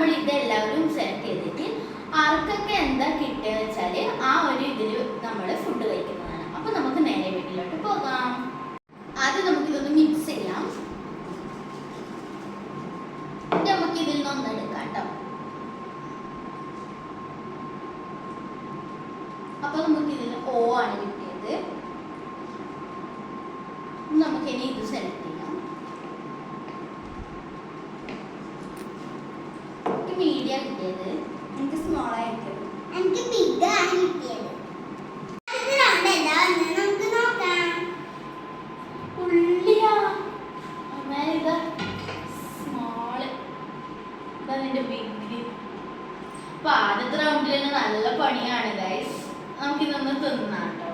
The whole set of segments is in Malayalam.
നമ്മൾ ഇതെല്ലാവരും സെലക്ട് ചെയ്തിട്ട് ആർക്കൊക്കെ എന്താ കിട്ടുക വെച്ചാൽ ആ ഒരു ഇതിൽ നമ്മൾ ഫുഡ് കഴിക്കുന്നതാണ്. അപ്പോൾ നമുക്ക് നേരെ വീട്ടിലോട്ട് പോകാം. ആദ്യം നമുക്കിതൊന്ന് മിക്സ് ചെയ്യാം. നമുക്ക് ഇതിൽ നിന്ന് ഒന്നെടുക്കാം കേട്ടോ. അപ്പൊ നമുക്ക് ഇതിൽ O ആണ് കിട്ടിയത്. നമുക്ക് ഇനി ഇത് സെലക്ട് ചെയ്യാം. എനിക്ക് മീഡിയം കിട്ടിയത്, എനിക്ക് സ്മോൾ ആയിട്ട്, എനിക്ക് ബിഗ് ആണ് കിട്ടിയത്. നമുക്ക് നോക്കാം. ഉള്ളിയാ ഇത് സ്മോള്, ഇതതിന്റെ ബിഗ്. അപ്പൊ ആദ്യത്തെ റൗണ്ടിൽ തന്നെ നല്ല പണിയാണ് ഗൈസ്. നമുക്കിതൊന്ന് തിന്നാം കേട്ടോ.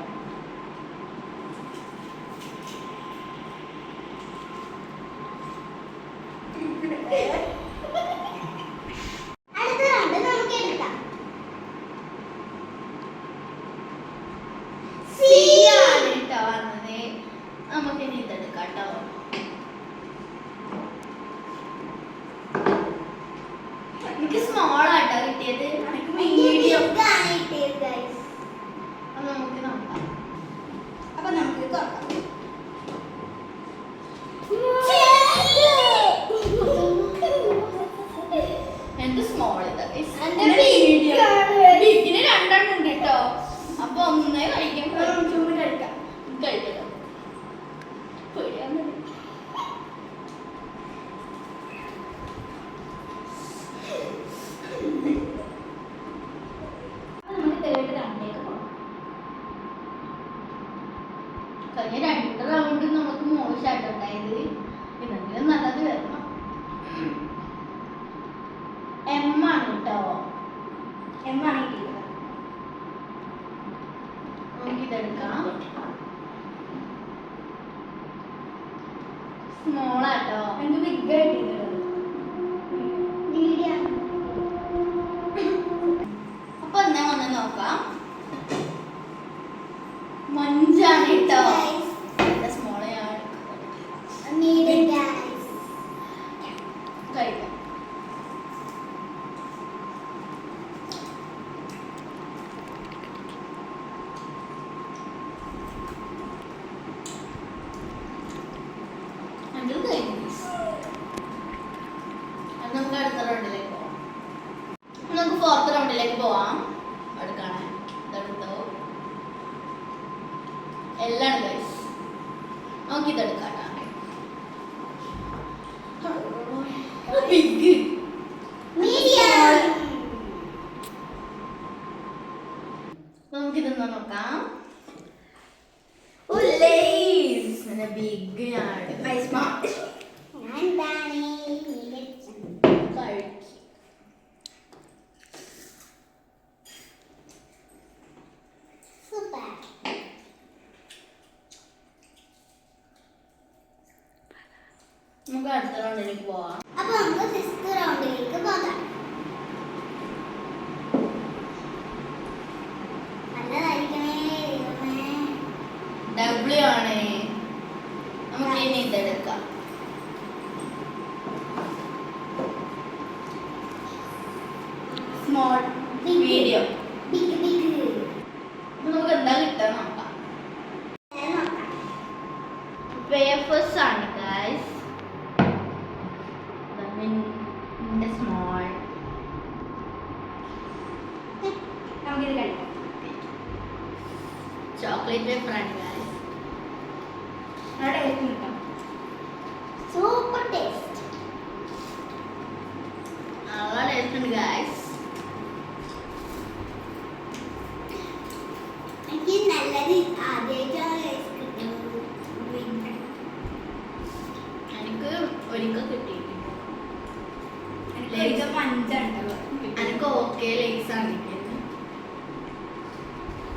നമുക്ക് ഇനി ഇതെടുക്കാം കേട്ടോ. എനിക്ക് സ്മോൾ ആട്ടോ കിട്ടിയത്, എനിക്ക് മീഡിയം കിട്ടിയത്. അപ്പൊ നമുക്ക് നോക്കാം. അപ്പൊ നമുക്ക് തുറക്കാം. എന്റെ സ്മോൾ എന്റെ മീഡിയം. ബിഗിന് രണ്ടെണ്ണം ഉണ്ട് കേട്ടോ. അപ്പൊ ഒന്നേ കഴിക്കാൻ കഴിക്കാം. കഴിക്കാം. കഴിഞ്ഞ 2 റൗണ്ട് നമുക്ക് മോശമായിട്ടുണ്ടായത്. ഇതെങ്കിലും നല്ലത് വരണം. M ആണ് കേട്ടോ. M ആണ് കിട്ടിയത്. നമുക്ക് ഇതെടുക്കാം. സ്മോൾ ആട്ടോ. എനിക്ക് ബിഗ് കിട്ടിയത്. മീഡിയം. അപ്പൊ എന്നാ ഒന്ന് നോക്കാം. മഞ്ചാണ് കേട്ടോ. സ്മോൾ കഴിക്കാം. നമുക്ക് അടുത്ത റൗണ്ടിലേക്ക് പോവാം. നമുക്ക് 4th റൗണ്ടിലേക്ക് പോവാം. അടുക്കാണ് ഇതെടുത്തോ. എല്ലാം ഗൈസ് നമുക്ക് ഇതെടുക്കാം. Big medium. നമുക്കിതൊന്ന് നോക്കാം. ബിഗ് ആണ്. നമുക്ക് അടുത്ത റൗണ്ടിലേക്ക് പോവാം. അപ്പൊ നമുക്ക് 6th റൗണ്ടിലേക്ക് പോകാം. W ആണ്. നമുക്ക് ഇനി ഇതെടുക്കാം. Small, medium, big. നമുക്ക് എന്താ കിട്ടാൻ നോക്കാം. വേഫേഴ്സ് ആണ് ഗൈസ്. സ്മോൾ. നമുക്കിത് കഴിക്കാം. ചോക്ലേറ്റ് വേഫർ ആണ് ഗൈസ്. Super taste. നല്ല ടേസ്റ്റ് ഉണ്ട് ഗൈസ്. എനിക്ക് നല്ലത് ആദ്യമായിട്ടാണ് കിട്ടുന്നത്. എനിക്ക് ഒരിക്കൽ കിട്ടിയിട്ടുണ്ട്. എനിക്ക് ഓക്കെ ലേസ് ആണ് കിട്ടിയത്.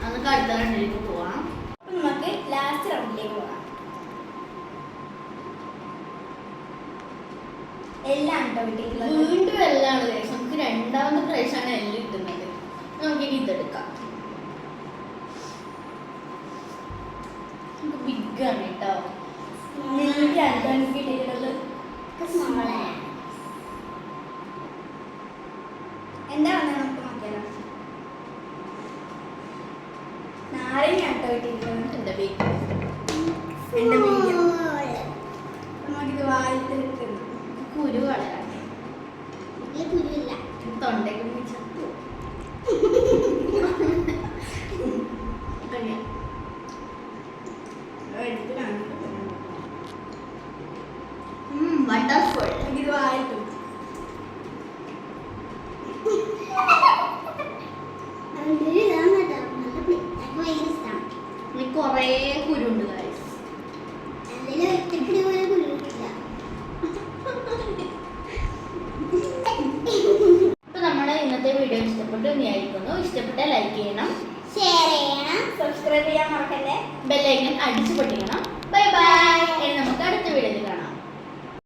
നമുക്ക് അടുത്ത റൗണ്ടിലേക്ക് പോവാം. നമുക്ക് ലാസ്റ്റ് റൗണ്ടിലേക്ക് പോകാം. എല്ലാം വീണ്ടും എല്ലാണ് ഗൈസ്. നമുക്ക് രണ്ടാമത്തെ പ്രൈസാണ് എല്ലാം കിട്ടുന്നത്. നമുക്കിനി ഇതെടുക്കാം. ബിഗ് ആണ് കേട്ടോ. കിട്ടിയിട്ടുള്ളത്. കഴിക്കും. എന്റെ മീഡിയം നമുക്കിത് വായിട്ട് വെക്കുന്നു. കുരു കളയാട്ടെ. ഇതിൽ കുരുവില്ല. തൊണ്ടയ്ക്ക് ചത്തു. വണ്ടർഫുൾ. ഇത് വായിട്ട് കുറേ കുരുണ്ട് guys. അപ്പൊ നമ്മുടെ ഇന്നത്തെ വീഡിയോ ഇഷ്ടപ്പെട്ടു വിചാരിക്കുന്നു. ഇഷ്ടപ്പെട്ടാൽ ലൈക്ക് ചെയ്യണം, ഷെയർ ചെയ്യണം, സബ്സ്ക്രൈബ് ചെയ്യാൻ മറക്കല്ലേ, ബെല്ലൈക്കൺ അടിച്ചു പൊട്ടിക്കണം. Bye bye. ഇനി നമുക്ക് അടുത്ത വീഡിയോയിൽ കാണാം.